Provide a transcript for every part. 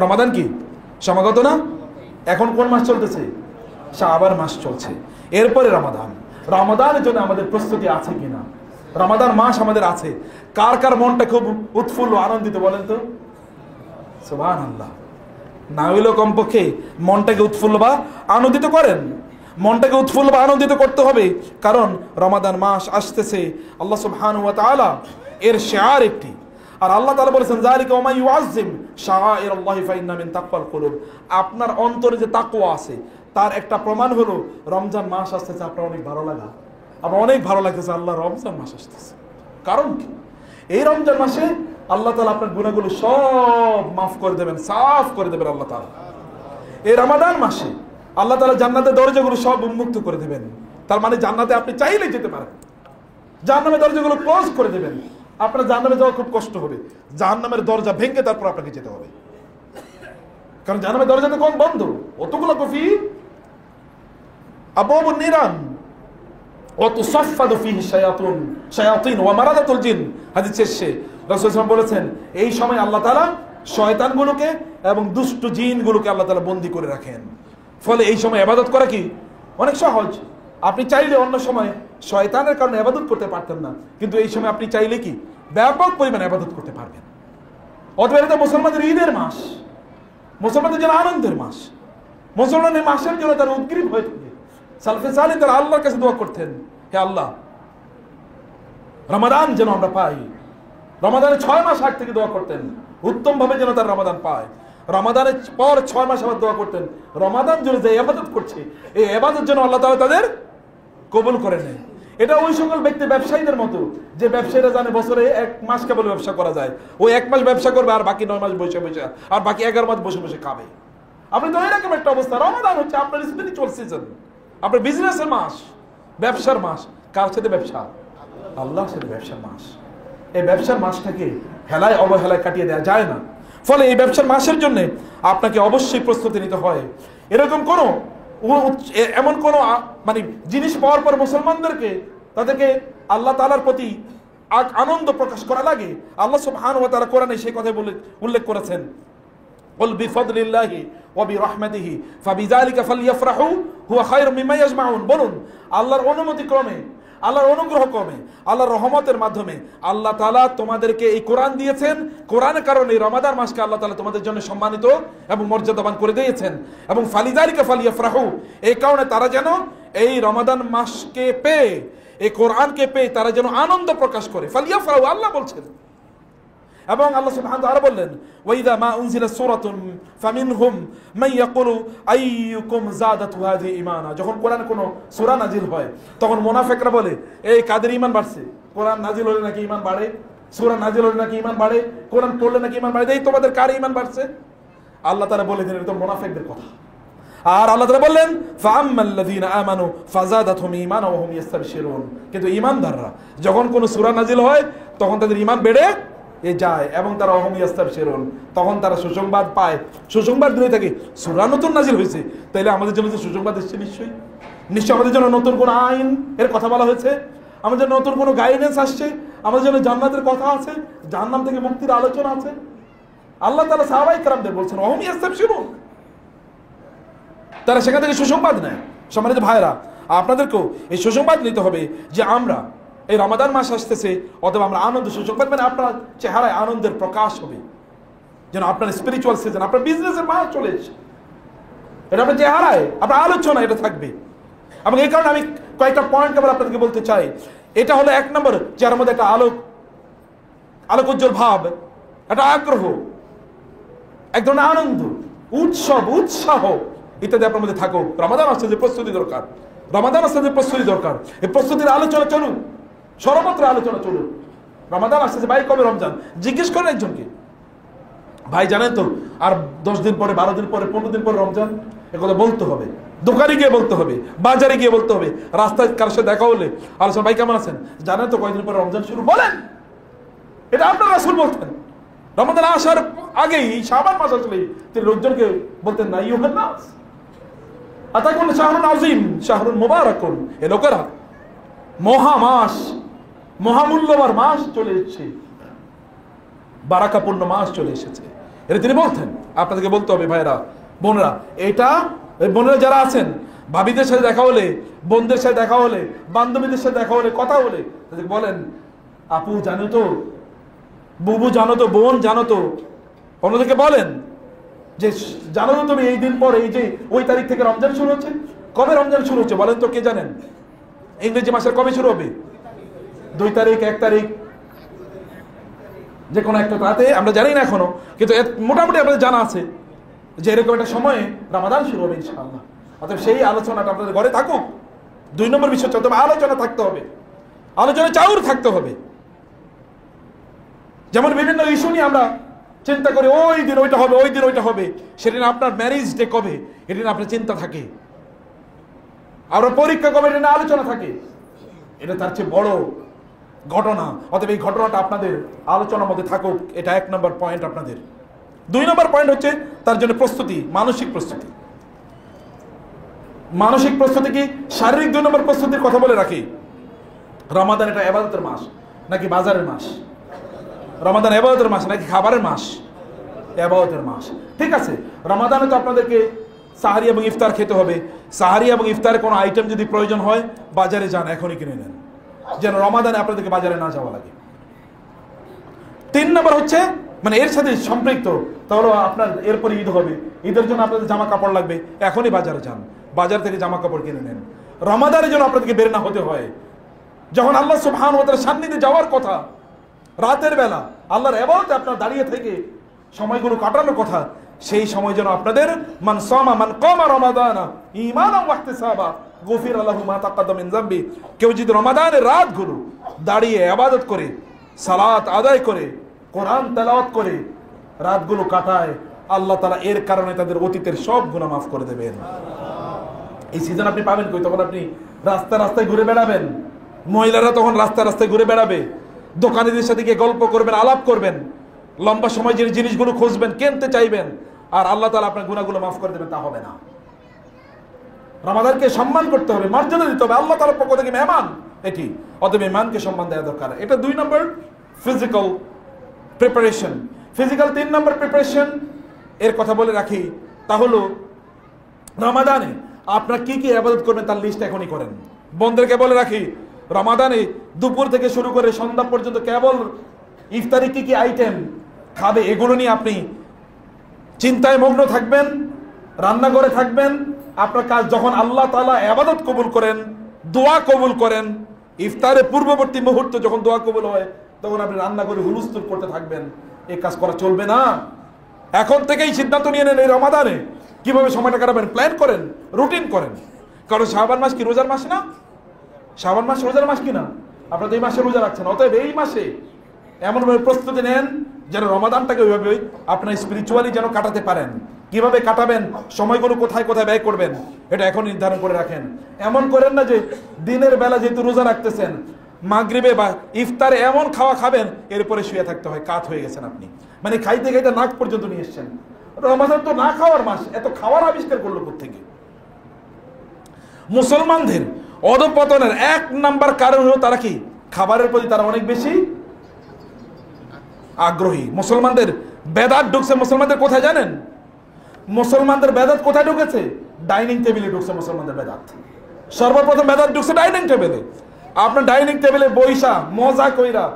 রমাদান কি সমাগত না? এখন কোন মাস চলতেছে? শাবান মাস চলছে, এরপরে রমাদান। রমাদানের জন্য আমাদের প্রস্তুতি আছে কিনা? রমাদান মাস আমাদের আছে। কার কার মনটা খুব উৎফুল্ল আনন্দিত বলেন তো? সুবহানাল্লাহ। না হইলেও কমপক্ষে মনটাকে উৎফুল্ল বা আনন্দিত করেন। মনটাকে উৎফুল্ল বা আনন্দিত করতে হবে, কারণ রমাদান মাস আসতেছে। আল্লাহ সুবহানাহু ওয়া তাআলা এর শিআর একটি। আর আল্লাহ তাআলা বলেছেন যালিকা ওয়া মান ইউআযযিম শাআইরাল্লাহি ফাইন্না মিন তাকওয়াল কুলুব। আপনার অন্তরে যে তাকওয়া আছে তার একটা প্রমাণ হলো রমজান মাস আসতেছে। আপনার অনেক ভালো লাগা, আমার অনেক ভালো লাগতেছে আল্লাহ রমজান মাস আসতেছে। কারণ কি? এই রমজান মাসে আল্লাহ তাআলা আপনার গুনাহগুলো সব মাফ করে দেবেন, সাফ করে দেবেন আল্লাহ তাআলা। এই রমাদান মাসে আল্লাহ তাআলা জান্নাতের দরজাগুলো সব উন্মুক্ত করে দেবেন। তার মানে জান্নাতে আপনি চাইলেই যেতে পারেন। জাহান্নামের দরজাগুলো ক্লোজ করে দেবেন। আপনার জাহান্নামে যাওয়া খুব কষ্ট হবে। জাহান্নামের দরজা ভেঙে তারপর আপনাকে যেতে হবে, কারণ জাহান্নামের দরজা তো কোন বন্ধ, অতগুলো কফি আবওয়াবুন নিরান ওয়াতুসাফফাদু ফীহি শায়াতিন ওয়া মারাদাতুল জিন। হাদিস শেষে রাসূল সাল্লাল্লাহু আলাইহি ওয়াসাল্লাম বলেছেন এই সময় আল্লাহ তাআলা শয়তানগুলোকে এবং দুষ্ট জিনগুলোকে আল্লাহ তাআলা বন্দী করে রাখেন। ফলে এই সময় ইবাদত করা কি অনেক সহজ। আপনি চাইলে অন্য সময় শয়তানের কারণে ইবাদত করতে পারতেন না, কিন্তু এই সময় আপনি চাইলে কি ব্যাপক পরিমাণে ইবাদত করতে পারবেন। অতএব এটা মুসলমানদের ঈদের মাস, মুসলমানদের জন্য আনন্দের মাস। মুসলমানের মাসের জন্য তারা উদ্গ্রীব হয়ে থাকে। সালফে সালেহ তারা আল্লাহর কাছে দোয়া করতেন, হে আল্লাহ রমাদান যেন আমরা পাই। রমাদানের 6 মাস আগ থেকে দোয়া করতেন উত্তম ভাবে যেন তারা রমাদান পায়। রমাদানের পর 6 মাস আবার দোয়া করতেন রমাদান জন্য যে ইবাদত করছে এই ইবাদত যেন আল্লাহ তাআলা তাদের কবুল করে নেয়। এটা ওই সকল ব্যক্তি ব্যবসায়ীদের মতো যে ব্যবসায়ীরা জানে বছরে 1 মাস কেবল ব্যবসা করা যায়। ওই 1 মাস ব্যবসা করবে আর বাকি 9 মাস বসে বসে, আর বাকি 11 মাস বসে বসে খাবে। আপনি তো এরকম একটা অবস্থা। রমাদান হচ্ছে আপনার স্পিরিচুয়াল সিজন, আপনার বিজনেসের মাস, ব্যবসার মাস। কার সাথে ব্যবসা? আল্লাহর সাথে ব্যবসার মাস। এই ব্যবসার মাসটাকে হেলায় অবহেলায় কাটিয়ে দেওয়া যায় না। ফলে এই ব্যবসার মাসের জন্য আপনাকে অবশ্যই প্রস্তুতি নিতে হয়। এরকম কোনো এমন কোনো মানে জিনিস পাওয়ার পর মুসলমানদেরকে তাদেরকে আল্লাহ তাআলার প্রতি আনন্দ প্রকাশ করা লাগে। আল্লাহ সুবহানাহু ওয়া তাআলা কোরআনে সেই কথা উল্লেখ করেছেন, কুল বিফাদলিল্লাহি ওয়া বিরহমাতিহি ফাবিযালিকা ফালইফরাহু হুয়া খায়রুম মিম্মা ইয়াজমাউন। বলুন আল্লাহর অনুমতি ক্রমে, আল্লাহর অনুগ্রহ ক্রমে, আল্লাহর রহমতের মাধ্যমে আল্লাহ তাআলা তোমাদেরকে এই কোরআন দিয়েছেন। কোরআনের কারণে রমাদান মাসকে আল্লাহ তাআলা তোমাদের জন্য সম্মানিত এবং মর্যাদাবান করে দিয়েছেন। এবং ফালিযালিকা ফালইফরাহু, এই কারণে তারা যেন এই রমাদান মাসকে পেয়ে, এই কোরআনকে পেয়ে তারা যেন আনন্দ প্রকাশ করে। ফালইফরাহু আল্লাহ বলছেন। এবং আল্লাহ সুবহানাহু ওয়া তাআলা বললেন ওয়াইদা মা উনজিলা সূরাতুন ফামিনহুম মান ইয়াকুলু আইয়ুকুম যাদাতু হাযিহি ঈমানা। যখন কোরআনে কোনো সূরা নাজিল হয় তখন মুনাফিকরা বলে এই কাদের ঈমান বাড়ছে? কোরআন নাজিল হলে নাকি ঈমান বাড়ে, সূরা নাজিল হলে নাকি ঈমান বাড়ে, কোরআন পড়লে নাকি ঈমান বাড়ে। এই তোমাদের কার ঈমান বাড়ছে? আল্লাহ তাআলা বলে দিলেন এটা তো মুনাফিকদের কথা। আর আল্লাহ তাআলা বললেন ফাআম্মাল্লাযীনা আমানু ফাযাদাতহুম ঈমানান ওয়া হুম ইস্তাবশিরুন। কিন্তু ঈমানদাররা যখন কোনো সূরা নাজিল হয় তখন তাদের ঈমান বেড়ে যায় এবং তারা ওয়া হুম ইস্তাবশিরুন, তখন তারা সুসংবাদ পায়। সুসংবাদ দিয়ে থাকে সূরা নতুন নাজিল হয়েছে, তাইলে আমাদের জন্য যে সুসংবাদ এসেছে নিশ্চয়ই আমাদের জন্য নতুন কোন আইন এর কথা বলা হয়েছে, আমাদের জন্য নতুন কোনো গাইডেন্স আসছে, আমাদের জন্য জান্নাতের কথা আছে, জাহান্নাম থেকে মুক্তির আলোচনা আছে। আল্লাহ তাআলা সাহাবায়ে কেরামদের বলছেন ওয়া হুম ইস্তাবশিরুন, তারা সেখান থেকে সুসংবাদ নেয়। সম্মানিত ভাইরা, আপনাদেরকেও এই সুসংবাদ নিতে হবে যে আমরা এই রমাদান মাস আসতেছে, অথবা আমরা আনন্দ সুসংবাদ মানে আপনার চেহারায় আনন্দের প্রকাশ হবে, যেন আপনার স্পিরিচুয়াল সিজন, আপনার বিজনেসের মাস চলে এসেছে, এটা আপনার চেহারায় আপনার আলোচনা এটা থাকবে। এবং এই কারণে আমি কয়েকটা পয়েন্ট আবার আপনাদেরকে বলতে চাই। এটা হলো 1 নম্বর, যার মধ্যে একটা আলোক উজ্জ্বল ভাব, একটা আগ্রহ, এক ধরনের আনন্দ, উৎসব, উৎসাহ ইত্যাদি আপনার মধ্যে থাকুক। রমাদান আসছে যে প্রস্তুতি দরকার, রমাদান আসছে যে প্রস্তুতি দরকার, এই প্রস্তুতির আলোচনা চলুন, সর্বত্র আলোচনা চলুন। রমাদান আসছে যে ভাই কবে রমজান, জিজ্ঞেস করেন একজনকে, ভাই জানেন তো আর 10 দিন পরে, 12 দিন পরে, 15 দিন পরে রমজান। একথা বলতে হবে, দোকানে গিয়ে বলতে হবে, বাজারে গিয়ে বলতে হবে, রাস্তায় কারোর সাথে দেখা হলে আলোচনা, ভাই কেমন আছেন, জানেন তো কয়েকদিন পরে রমজান শুরু, বলেন। এটা আপনার রাসূল বলতেন। রমাদান আসার আগেই, শাবান মাস আসলেই তিনি লোকজনকে বলতেন না ইউহান নাস আতাকুন শাহরুন আযীম শাহরুন মুবারাকুন, এ লোকেরা মহা মাস, মহামূল্যবান মাস চলে এসেছে, বারাকাপূর্ণ মাস চলে এসেছে। এটা তিনি বলতেন। আপনাদেরকে বলতে হবে ভাইরা বোনরা, এটা বোনেরা যারা আছেন, ভাবিদের সাথে দেখা হলে, বোনদের সাথে দেখা হলে, বান্ধবীদের সাথে দেখা হলে, কথা হলে তাদেরকে বলেন, আপু জানো তো, বুবু জানো তো, বোন জানো তো। অন্যদেরকে বলেন যে জানো তো তুমি এই দিন পর এই যে ওই তারিখ থেকে রমজান শুরু হচ্ছে। কবে রমজান শুরু হচ্ছে বলেন তো, কে জানেন? ইংরেজি মাসের কবে শুরু হবে? 2 তারিখ, 1 তারিখ, যে কোনো একটা রাতে, আমরা জানি না এখনো, কিন্তু মোটামুটি আপনাদের জানা আছে যে এরকম একটা সময়ে রমাদান শুরু হবে ইনশাআল্লাহ। অতএব সেই আলোচনাটা আপনাদের ঘরে থাকুক। 2 নম্বর বিষয় হচ্ছে তবে আলোচনা থাকতে হবে, আলোচনা চাউর থাকতে হবে। যেমন বিভিন্ন ইস্যু নিয়ে আমরা চিন্তা করি, ওই দিন ওইটা হবে, ওই দিন ওইটা হবে। সেদিন আপনার ম্যারেজ ডে কবে, এদিন আপনার চিন্তা থাকে। আমরা পরীক্ষা কবে, এটা আলোচনা থাকে। এটা তার চেয়ে বড় ঘটনা। অতএব এই ঘটনাটা আপনাদের আলোচনার মধ্যে থাকুক, এটা 1 নম্বর পয়েন্ট আপনাদের। 2 নম্বর পয়েন্ট হচ্ছে তার জন্য প্রস্তুতি, মানসিক প্রস্তুতি। মানসিক প্রস্তুতি কি? শারীরিক 2 নম্বর প্রস্তুতির কথা বলে রাখি। রমাদান এটা ইবাদতের মাস নাকি বাজারের মাস? রমাদান ইবাদতের মাস নাকি খাবারের মাস? ইবাদতের মাস। ঠিক আছে, রমাদানে তো আপনাদেরকে সাহারি এবং ইফতার খেতে হবে। সাহারি এবং ইফতারের কোনো আইটেম যদি প্রয়োজন হয়, বাজারে যান, এখনই কিনে নেন, যেন রমাদানে আপনাদেরকে বাজারে না যাওয়া লাগে। 3 নম্বর হচ্ছে, মানে এর সাথে সম্পৃক্ত, তাহলে আপনার এরপরে ঈদ হবে, ঈদের জন্য আপনাদের জামা কাপড় লাগবে, এখনই বাজারে যান, বাজার থেকে জামা কাপড় কিনে নেন। রমাদানের জন্য আপনাদেরকে বের না হতে হয়। যখন আল্লাহ সুবহানাহু ওয়া তাআলার সান্নিধ্যে যাওয়ার কথা, রাতের বেলা আল্লাহর ইবাদতে আপনার দাঁড়িয়ে থেকে সময়গুলো কাটানোর কথা, সেই সময় যেন আপনাদের মান সামা মান কামা রমাদানা ঈমানান ওয়া ইহতিসাবা গুফিরা লাহু মা তাকাদ্দামা মিন যামবি। কেউ যদি রমাদানের রাতগুলো দাঁড়িয়ে ইবাদত করে, সালাত আদায় করে, কোরআন তেলাওয়াত করে রাতগুলো কাটায়, আল্লাহ তাআলা এর কারণে তাদের অতীতের সব গুনাহ মাফ করে দেবেন। এই সিজন আপনি পাবেন কই? তখন আপনি রাস্তায় রাস্তায় ঘুরে বেড়াবেন, মহিলারা তখন রাস্তায় রাস্তায় ঘুরে বেড়াবে, দোকানিদের সাথে গিয়ে গল্প করবেন, আলাপ করবেন, লম্বা সময় যে জিনিসগুলো খুঁজবেন, কিনতে চাইবেন, আর আল্লাহ তাআলা আপনার গুনাহগুলো মাফ করে দেবেন, তা হবে না। রমাদানকে সম্মান করতে হবে, মর্যাদা দিতে হবে, আল্লাহ তাআলার পক্ষ থেকে মেহমান এটি। অতএব মেহমানকে সম্মান দেওয়া দরকার। এটা 2 নম্বর ফিজিক্যাল প্রিপারেশন। ফিজিক্যাল 3 নম্বর প্রিপারেশন এর কথা বলে রাখি, তা হলো রমাদানে আপনারা কি কি ইবাদত করবেন তার লিস্ট এখনই করেন। বন্ধুদেরকে বলে রাখি, রমাদানে দুপুর থেকে শুরু করে সন্ধ্যা পর্যন্ত কেবল ইফতারি কি কি আইটেম খাবে, এগুলো নিয়ে আপনি চিন্তায় মগ্ন থাকবেন, রান্নাঘরে থাকবেন। আপনার কাজ যখন আল্লাহ তাআলা ইবাদত কবুল করেন, দোয়া কবুল করেন, ইফতারের পূর্ববর্তী মুহূর্ত যখন দোয়া কবুল হয়, তখন আপনি রান্না করে হুলস্থুল করতে থাকবেন। এই কাজ করা চলবে না। এখন থেকেই সিদ্ধান্ত নিয়ে নেন, এই রমাদানে কিভাবে সময়টা কাটাবেন, প্ল্যান করেন, রুটিন করেন। কারণ শাবান মাস কি রোজার মাস না? শাবান মাস রোজার মাস কি না? আপনারা তো এই মাসে রোজা রাখছেন। অতএব এই মাসে এমনভাবে প্রস্তুতি নেন যেন রমাদানটাকে ওইভাবে আপনার স্পিরিচুয়ালি যেন কাটাতে পারেন। কিভাবে কাটাবেন, সময়গুলো কোথায় কোথায় ব্যয় করবেন, এটা এখন নির্ধারণ করে রাখেন। এমন করেন না যে দিনের বেলা যেহেতু রোজা রাখতেছেন, মাগরিবে বা ইফতারে এমন খাওয়া খাবেন, এরপরে শুয়ে থাকতে হয়, কাত হয়ে গেছেন আপনি। মানে খাইতে খাইতে নাক পর্যন্ত নিয়ে এসছেন। রমাদান তো না খাওয়ার মাস, এত খাওয়ার আবিষ্কার করলো কোত্থেকে? মুসলমানদের অধঃপতনের 1 নাম্বার কারণ হলো তারা কি? খাবারের প্রতি তারা অনেক বেশি আগ্রহী। মুসলমানদের বেদাত ঢুকছে মুসলমানদের কোথায় জানেন? মুসলমানদের বেদাত কোথায় ঢুকেছে? ডাইনিং টেবিলে ঢুকছে মুসলমানদের বেদাত। সর্বপ্রথম বেদাত ঢুকছে ডাইনিং টেবিলে। আপনার ডাইনিং টেবিলে বইসা মজা কইরা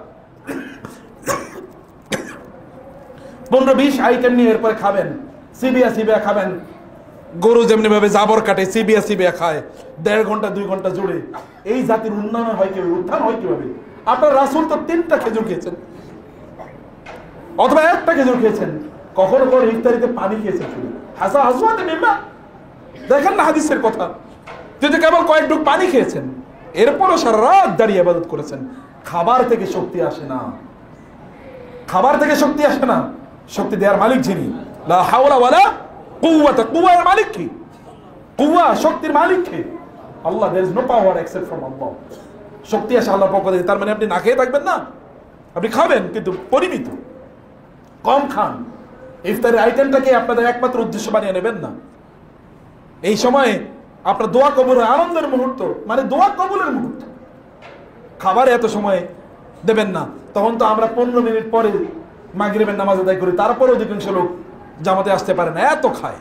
15-20 আইটেম নিয়ে এরপরে খাবেন, সিবিয়া খাবেন। গরু যেমনি ভাবে জাবর কাটে, সিবিয়া খায় 1.5 ঘন্টা 2 ঘন্টা জুড়ে। এই জাতির উন্নয়ন হয় কিভাবে, উত্থান হয় কিভাবে? আপনার রাসূল তো 3টা খেজুর খেয়েছেন, অথবা 1টা খেজুর খেয়েছেন, কখনো কখনো ইফতারিতে পানি খেয়েছেন শুধু। দেখেন না হাদিসের কথা, কিন্তু কেবল কয়েক ঢুক পানি খেয়েছেন, এরপরও সারা রাত দাঁড়িয়ে ইবাদত করেছেন। খাবার থেকে শক্তি আসে না, খাবার থেকে শক্তি আসে না। শক্তি দেওয়ার মালিক যিনি, লা হাওলা ওয়ালা কুওয়াতা, কুওয়ার মালিক কি? কুওয়া শক্তির মালিক কে? Allah. There is no power except from Allah. শক্তি আসে আল্লাহর পক্ষ থেকে। তার মানে আপনি না খেয়ে থাকবেন না, আপনি খাবেন কিন্তু পরিমিত, কম খান। ইফতারের আইটেমটাকে আপনাদের একমাত্র উদ্দেশ্য বানিয়ে নেবেন না। এই সময়ে আপনার দোয়া কবুলের আনন্দের মুহূর্ত, মানে দোয়া কবুলের মুহূর্ত। খাবারে এত সময় দেবেন না। তখন তো আমরা 15 মিনিট পরে মাগরিবের নামাজ আদায় করি, তারপরে অধিকাংশ লোক জামাতে আসতে পারে না, এত খায়।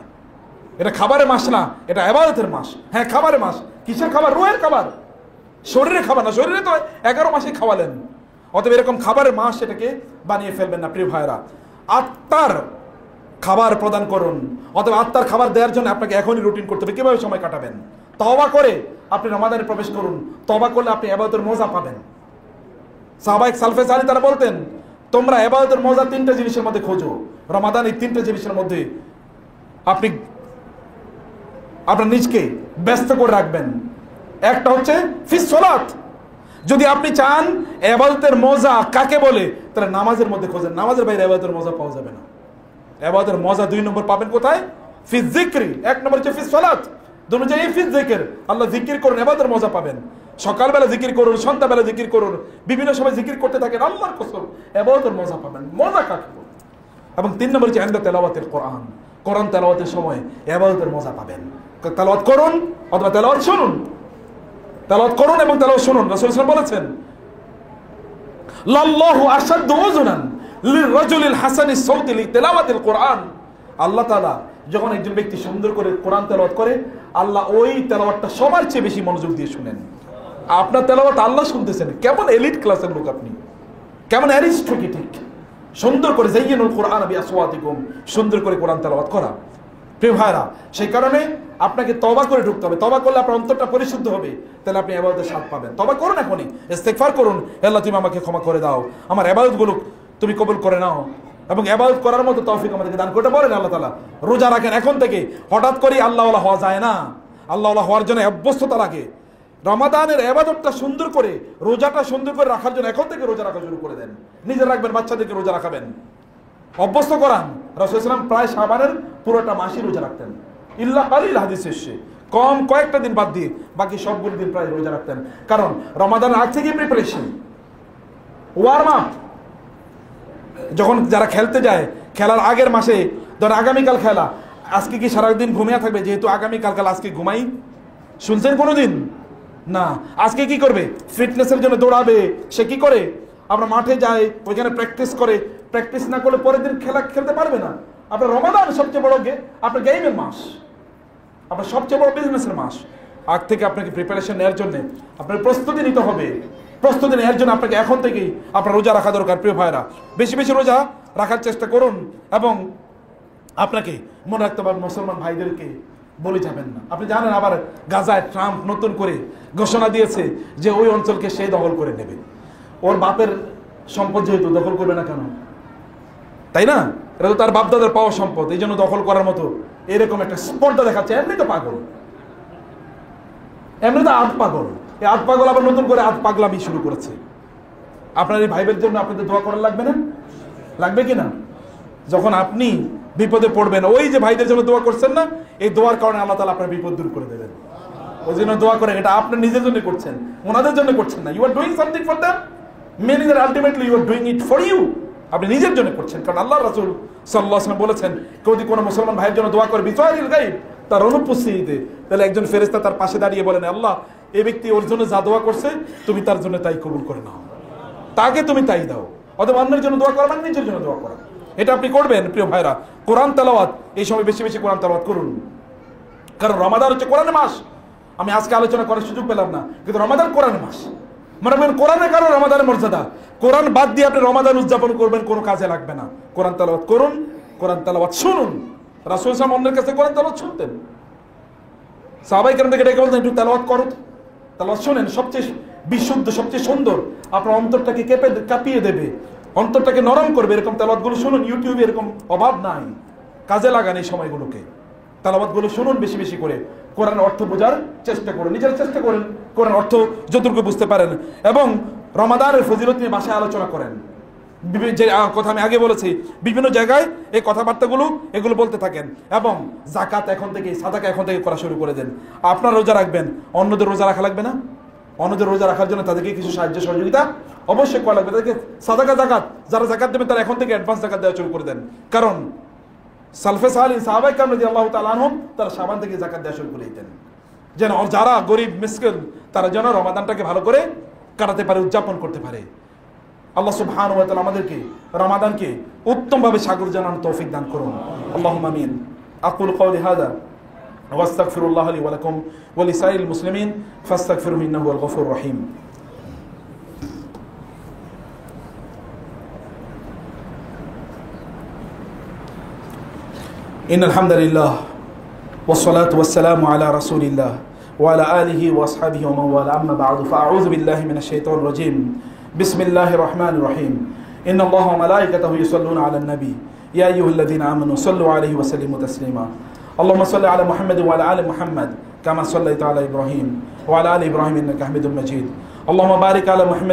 এটা খাবারের মাস না, এটা ইবাদতের মাস। হ্যাঁ, খাবারের মাস। কিসের খাবার? রুহের খাবার, শরীরে খাবার না। শরীরে তো 11 মাসে খাওয়ালেন। অতএব এরকম খাবারের মাস এটাকে বানিয়ে ফেলবেন না প্রিয় ভাইরা। আত্মার খাবার প্রদান করুন। অতএব আত্মার খাবার দেওয়ার জন্য আপনাকে এখনই রুটিন করতে হবে। কিভাবে সময় কাটাবেন? তওবা করে আপনি রমাদানে প্রবেশ করুন। তওবা করলে আপনি ইবাদতের মজা পাবেন। সাহাবায়ে সালফে সালি তারা বলতেন, তোমরা ইবাদতের মজা 3টা জিনিসের মধ্যে খোঁজো। রমাদান এই 3টা জিনিসের মধ্যে আপনি আপনার নিজকে ব্যস্ত করে রাখবেন। একটা হচ্ছে ফিস সালাত। যদি আপনি চান ইবাদতের মজা কাকে বলে, তাহলে নামাজের মধ্যে খোঁজেন। নামাজের বাইরে ইবাদতের মজা পাওয়া যাবে না। ইবাদতের মজা 2 নম্বর পাবেন কোথায়? ফিস যিকরি। 1 নম্বর হচ্ছে ফিস সালাত, দুটো জায়গায় ফিস যিকির। আল্লাহ জিকির করুন, ইবাদতের মজা পাবেন। সকালবেলা জিকির করুন, সন্ধ্যাবেলা জিকির করুন, বিভিন্ন সময় জিকির করতে থাকেন, আল্লাহর কসম ইবাদতের মজা পাবেন। মজা কাকে বলে? এবং 3 নম্বর হচ্ছে ইনদা তিলাওয়াতিল কোরআন। কোরআন তেলাওয়াতের সময় ইবাদতের মজা পাবেন। তেলাওয়াত করুন অথবা তেলাওয়াত শুনুন। তেলাওয়াত করুন এবং তেলাওয়াত শুনুন। রাসূল সাল্লাল্লাহু আলাইহি ওয়াসাল্লাম বলেছেন, লাল্লাহু আশাদ্দু উযুনান লিররাজুলিল হাসানি সাওতি লিতিলাওয়াতিল কোরআন। আল্লাহ তাআলা যখন একজন ব্যক্তি সুন্দর করে কোরআন তেলাওয়াত করে, আল্লাহ ওই তেলাওয়াতটা সবার চেয়ে বেশি মনোযোগ দিয়ে শুনেন। আপনার তেলাওয়াত আল্লাহ শুনতেছেন। কেমন এলিট ক্লাসের লোক আপনি, কেমন অ্যারিস্টোক্রেটিক। সুন্দর করে যায়িনুল কোরআন বিআসওয়াতিকুম, সুন্দর করে কোরআন তেলাওয়াত করা। প্রিয় ভাইরা, সেই কারণে আপনাকে তওবা করে ঢুকতে হবে। তওবা করলে আপনার অন্তরটা পরিশুদ্ধ হবে, তাহলে আপনি ইবাদতের স্বাদ পাবেন। তওবা করুন, এখনই ইস্তিগফার করুন, আল্লাহ তুমি আমাকে ক্ষমা করে দাও, আমার ইবাদতগুলো তুমি কবুল করে নাও এবং ইবাদত করার মতো তৌফিক আমাদেরকে দান করতে বলেন আল্লাহ তাআলা। রোজা রাখেন এখন থেকে। হঠাৎ করে আল্লাহওয়ালা হওয়া যায় না। আল্লাহওয়ালা হওয়ার জন্য অভ্যস্ততা লাগে। রমাদানের ইবাদতটা সুন্দর করে, রোজাটা সুন্দর করে রাখার জন্য এখন থেকে রোজা রাখা শুরু করে দেন। নিজে রাখবেন, বাচ্চাদেরকে রোজা রাখাবেন, অভ্যস্ত করান। রাসূল সাল্লাল্লাহু আলাইহি ওয়াসাল্লাম প্রায় শাবানের পুরোটা মাসই রোজা রাখতেন, ইল্লা কালিল হাদিস এসেছে, কম কয়েকটা দিন বাদ দিয়ে বাকি সবগুলো দিন প্রায় রোজা রাখতেন। কারণ রমাদানের আগ থেকে প্রিপারেশন, ওয়ার্ম আপ। যখন যারা খেলতে যায়, খেলার আগের মাসে, ধর আগামীকাল খেলা, আজকে কি সারাদিন ঘুমিয়ে থাকবে যেহেতু আগামীকাল আজকে ঘুমাই? শুনছেন কোনোদিন? না। আজকে কি করবে? ফিটনেসের জন্য দৌড়াবে। সে কি করে? আমরা মাঠে যাই, ওইখানে প্র্যাকটিস করে। প্র্যাকটিস না করলে পরের দিন খেলা খেলতে পারবে না। আপনার রমাদান সবচেয়ে বড় আপনার গেমের মাস, আপনার সবচেয়ে বড় বিজনেসের মাস। আগ থেকে আপনাকে প্রিপারেশন নেওয়ার জন্য আপনার প্রস্তুতি নিতে হবে। প্রস্তুতি নেওয়ার জন্য আপনাকে এখন থেকেই আপনার রোজা রাখা দরকার। প্রিয় ভাইরা, বেশি বেশি রোজা রাখার চেষ্টা করুন এবং আপনাকে মনে রাখতে পারবেন মুসলমান ভাইদেরকে বলে যাবেন না। আপনি জানেন আবার গাজায় ট্রাম্প নতুন করে ঘোষণা দিয়েছে যে ওই অঞ্চলকে সে দখল করে নেবে। ওর বাপের সম্পদ যেহেতু, দখল করবে না কেন? তাই না? এটা তো তার বাপদাদার পাওয়া সম্পদ, এই জন্য দখল করার মতো এরকম একটা স্পর্ধা দেখাচ্ছে। এমনি তো পাগল, এমনি তো আধ পাগল। এই আধ পাগল আবার নতুন করে আধ পাগলামি শুরু করেছে। আপনার এই ভাইবের জন্য আপনাদের দোয়া করা লাগবে না? লাগবে কি না? যখন আপনি বিপদে পড়বেন, ওই যে ভাইদের জন্য দোয়া করছেন না, এই দোয়ার কারণে আল্লাহ তাআলা আপনার বিপদ দূর করে দেবেন। ওই জন্য দোয়া করেন। এটা আপনার নিজের জন্য করছেন, ওনাদের জন্য করছেন না। You are doing something for them, meaning that ultimately you are doing it for you. আপনি নিজের জন্য করছেন। কারণ আল্লাহ রাসূল সাল্লাল্লাহু আলাইহি ওয়াসাল্লাম বলেছেন, কেউ যদি কোনো মুসলমান ভাইয়ের জন্য দোয়া করে বিসারিল গায়ব, তার অনুপস্থিতিতে, তাহলে একজন ফেরেশতা তার পাশে দাঁড়িয়ে বলেন, আল্লাহ এই ব্যক্তি ওর জন্য যা দোয়া করছে তুমি তার জন্য তাই কবুল করে নাও, তাকে তুমি তাই দাও। অথবা অন্যের জন্য দোয়া করা মানে নিজের জন্য দোয়া করা। এটা আপনি করবেন। প্রিয় ভাইরা, কোরআন তেলাওয়াত এই সময় বেশি বেশি কোরআন তেলাওয়াত করুন। কারণ রমাদান হচ্ছে কোরআনের মাস। আমি আজকে আলোচনা করার সুযোগ পেলাম না, কিন্তু রমাদান কোরআনের মাস। মনে রাখবেন, কোরআনের কারণে রমাদানের মর্যাদা। কোরআন বাদ দিয়ে আপনি রমাদান উদযাপন করবেন, কোনো কাজে লাগবে না। কোরআন তেলাওয়াত করুন, কোরআন তেলাওয়াত শুনুন। রাসূল সাল্লাল্লাহু আলাইহি ওয়াসাল্লাম অন্যের কাছে কোরআন তেলাওয়াত শুনতেন। সাহাবায়ে কেরাম থেকে ডেকে বলতেন, একটু তেলাওয়াত করো, তেলাওয়াত শুনেন। সবচেয়ে বিশুদ্ধ, সবচেয়ে সুন্দর, আপনার অন্তরটাকে কাঁপিয়ে দেবে, অন্তরটাকে নরম করবে এরকম তেলাওয়াতগুলো শুনুন। ইউটিউবে এরকম অভাব নাই, কাজে লাগান এই সময়গুলোকে। তেলাওয়াতগুলো শুনুন বেশি বেশি করে। কোরআনের অর্থ বোঝার চেষ্টা করুন, নিজের চেষ্টা করেন কোরআন অর্থ যতটুকু বুঝতে পারেন। এবং রমাদানের ফজিলত নিয়ে বাসায় আলোচনা করেন। যে কথা আমি আগে বলেছি, বিভিন্ন জায়গায় এই কথাবার্তাগুলো এগুলো বলতে থাকেন। এবং যাকাত এখন থেকে, সাদাকা এখন থেকে করা শুরু করে দেন। আপনার রোজা রাখবেন, অন্যদের রোজা রাখা লাগবে না? অন্যদের রোজা রাখার জন্য তাদেরকে কিছু সাহায্য সহযোগিতা অবশ্যই করা লাগবে। তাদেরকে সাদাকা জাকাত, যারা জাকাত দেবেন তারা এখন থেকে অ্যাডভান্স জাকাত দেওয়া শুরু করে দেন। কারণ সালফে সালিহিন সাহাবায়ে কেরাম রাদিয়াল্লাহু তাআলা আনহুম তারা শাবান থেকে জাকাত দেওয়া শুরু করে দিতেন, যেন যারা গরিব মিসকিন তারা যেন রমাদানটাকে ভালো করে কাটাতে পারে, উদযাপন করতে পারে। আল্লাহ সুবহানাহু ওয়া তাআলা আমাদেরকে রমাদানকে উত্তমভাবে স্বাগত জানানোর তৌফিক দান করুন। আল্লাহুম্মা আমিন। আকুলু কওলি হাযা ওয়া আস্তাগফিরুল্লাহ লি ওয়া লাকুম ওয়া লিসাইরিল মুসলিমিন ফাস্তাগফিরুহু ইন্নাহু হুয়াল গফুরুর রহিম। ইন্নাল হামদালিল্লাহ والصلاة والسلام على رسول الله وعلى آله وأصحابه ومن والاه أما بعد فأعوذ بالله من الشيطان الرجيم بسم الله الرحمن الرحيم إن الله وملائكته يصلون على النبي يا أيها الذين آمنوا صلوا عليه وسلموا تسليما اللهم صل على محمد وعلى آل محمد كما صليت على إبراهيم وعلى آل إبراهيم إنك حميد مجيد اللهم بارك على محمد